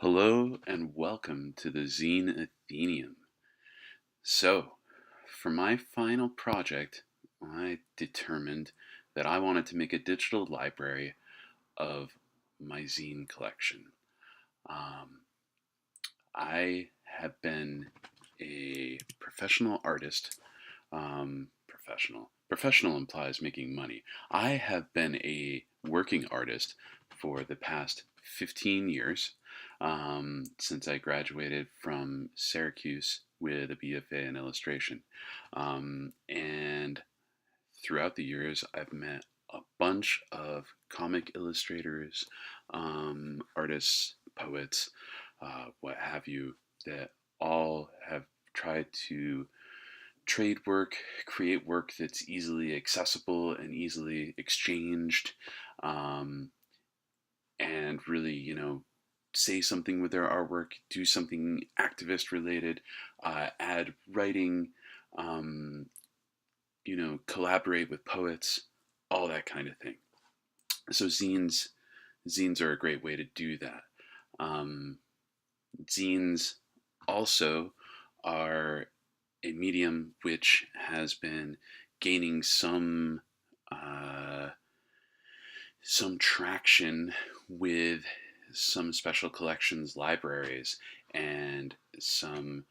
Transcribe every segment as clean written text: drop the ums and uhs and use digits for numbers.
Hello and welcome to the Zine Atheneum. So, for my final project, I determined that I wanted to make a digital library of my zine collection. Um, I have been a professional artist. Professional implies making money. I have been a working artist for the past 15 years, since I graduated from Syracuse with a BFA in illustration. And throughout the years, I've met a bunch of comic illustrators, artists, poets, what have you, that all have tried to trade work, create work that's easily accessible and easily exchanged, um, and really, say something with their artwork, do something activist related, add writing, um, collaborate with poets, all that kind of thing. So zines are a great way to do that. Um, Zines also are a medium which has been gaining uh, some traction with some special collections libraries and some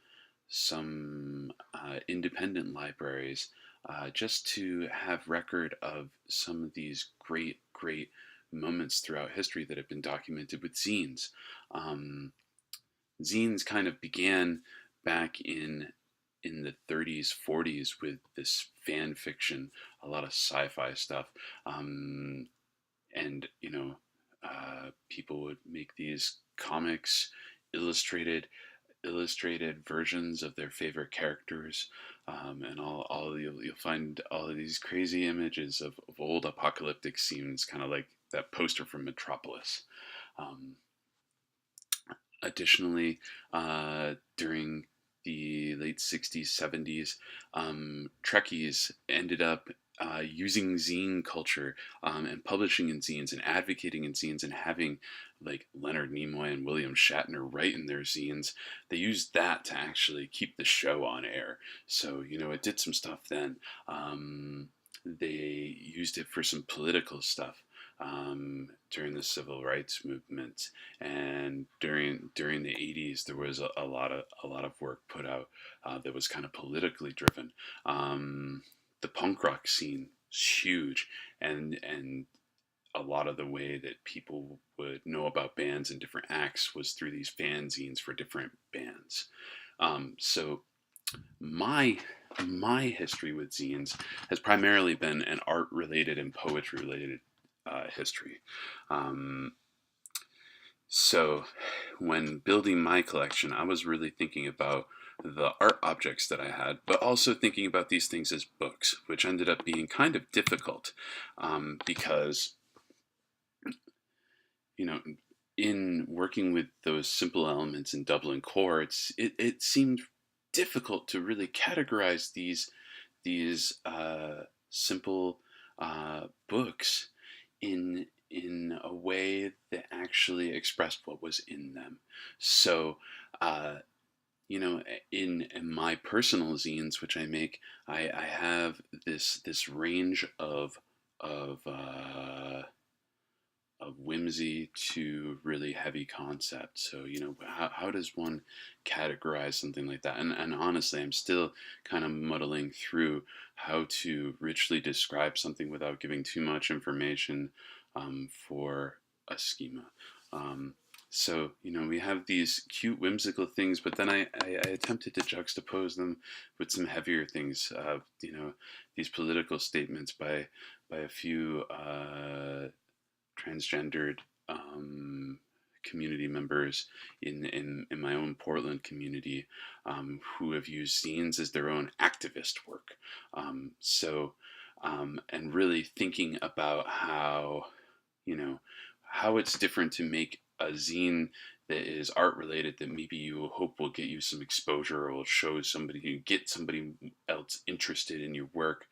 independent libraries, just to have record of some of these great moments throughout history that have been documented with zines. Um, Zines kind of began back in the 30s, 40s with this fan fiction, a lot of sci-fi stuff, um, and people would make these comics, illustrated illustrated versions of their favorite characters, and you'll find all of these crazy images of old apocalyptic scenes, kind of like that poster from Metropolis. Um, Additionally, during the late 60s, 70s, Trekkies ended up using zine culture, and publishing in zines and advocating in zines and having like Leonard Nimoy and William Shatner write in their zines. They used that to actually keep the show on air. So, it did some stuff then. They used it for some political stuff, during the civil rights movement, and during the 80s there was a lot of work put out, that was kind of politically driven. The punk rock scene is huge, and a lot of the way that people would know about bands and different acts was through these fanzines for different bands. So my my history with zines has primarily been an art related and poetry related history. Um, so, when building my collection, I was really thinking about the art objects that I had, but also thinking about these things as books, which ended up being kind of difficult, because, you know, in working with those simple elements in Dublin core, it seemed difficult to really categorize these simple books in a way that actually expressed what was in them. So, uh, in my personal zines, which I make, I have this range of of whimsy to really heavy concept. So, how does one categorize something like that? And honestly, I'm still kind of muddling through how to richly describe something without giving too much information, for a schema. Um, so, we have these cute, whimsical things, but then I attempted to juxtapose them with some heavier things, these political statements by a few transgendered, community members in my own Portland community, who have used zines as their own activist work. And really thinking about how it's different to make a zine that is art related that maybe you hope will get you some exposure or will show somebody, you get somebody else interested in your work,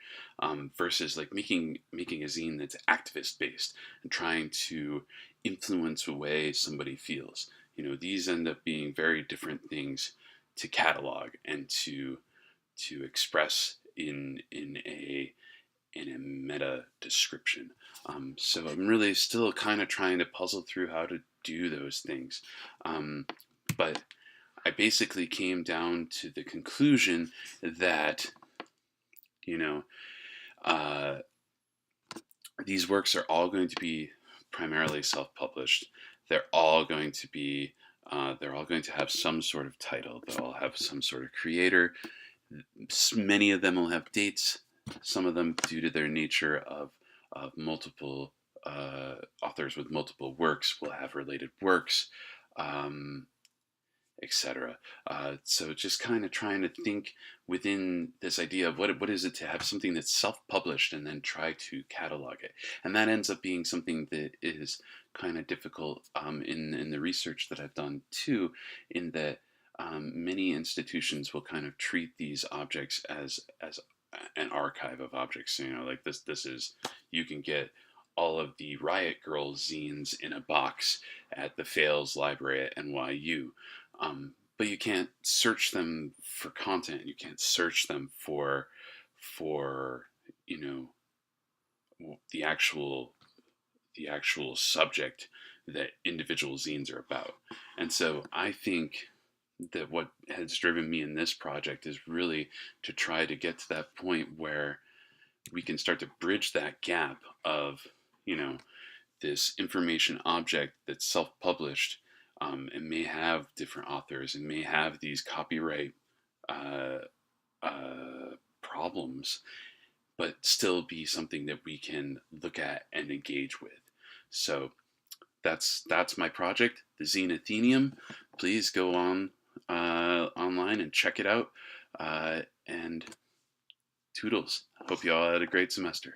versus like making a zine that's activist based and trying to influence the way somebody feels. these end up being very different things to catalog and to express in a meta description. So I'm really still kind of trying to puzzle through how to do those things. But I basically came down to the conclusion that, you know, uh, these works are all going to be primarily self-published. They're all going to have some sort of title. They'll all have some sort of creator. Many of them will have dates. Some of them, due to their nature of multiple authors with multiple works, will have related works. Etc. So just kind of trying to think within this idea of what is it to have something that's self-published and then try to catalog it, and that ends up being something that is kind of difficult in the research that I've done too, in that many institutions will kind of treat these objects as an archive of objects. Like this is, you can get all of the Riot Girl zines in a box at the Fales Library at NYU. But you can't search them for content. You can't search them for you know the actual the actual subject that individual zines are about. And so I think that what has driven me in this project is really to try to get to that point where we can start to bridge that gap of, this information object that's self-published, and may have different authors and may have these copyright uh, problems, but still be something that we can look at and engage with. So that's my project, the Zine Atheneum. Please go on online and check it out. And toodles. Hope you all had a great semester.